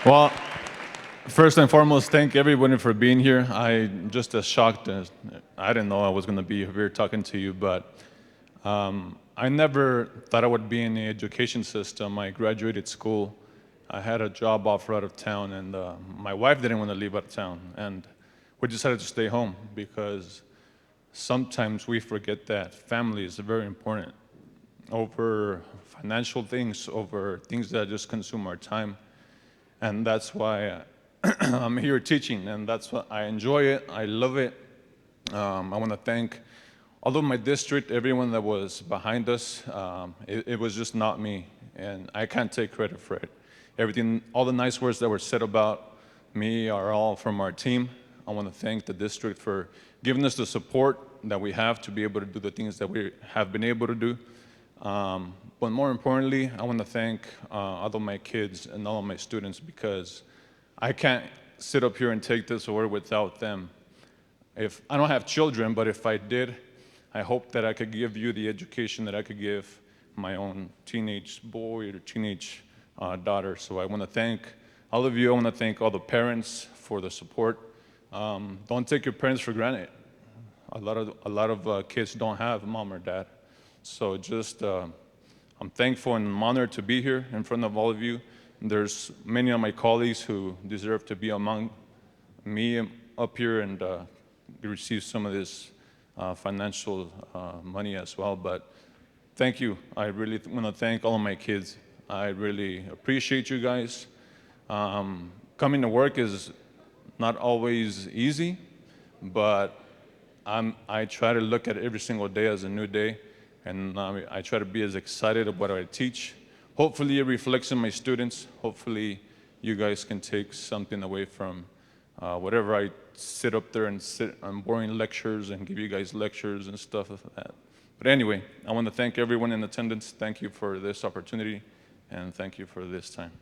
Well, first and foremost, thank everybody for being here. I'm just as shocked as I didn't know I was going to be here talking to you, but I never thought I would be in the education system. I graduated school. I had a job offer out of town, and my wife didn't want to leave out of town, and we decided to stay home because sometimes we forget that family is very important over financial things, over things that just consume our time. And that's why I'm here teaching, and that's what I enjoy it. I love it. I want to thank all of my district, everyone that was behind us. It was just not me, and I can't take credit for it. Everything, all the nice words that were said about me are all from our team. I want to thank the district for giving us the support that we have to be able to do the things that we have been able to do. But more importantly, I want to thank all of my kids and all of my students, because I can't sit up here and take this award without them. If I don't have children, but if I did, I hope that I could give you the education that I could give my own teenage boy or teenage daughter. So I want to thank all of you. I want to thank all the parents for the support. Don't take your parents for granted. A lot of kids don't have a mom or dad. So just, I'm thankful and honored to be here in front of all of you. There's many of my colleagues who deserve to be among me up here and receive some of this financial money as well. But thank you. I really want to thank all of my kids. I really appreciate you guys. Coming to work is not always easy, but I try to look at every single day as a new day. And I try to be as excited about what I teach. Hopefully it reflects in my students. Hopefully you guys can take something away from whatever I sit up there and sit on boring lectures and give you guys lectures and stuff like that. But anyway, I want to thank everyone in attendance. Thank you for this opportunity, and thank you for this time.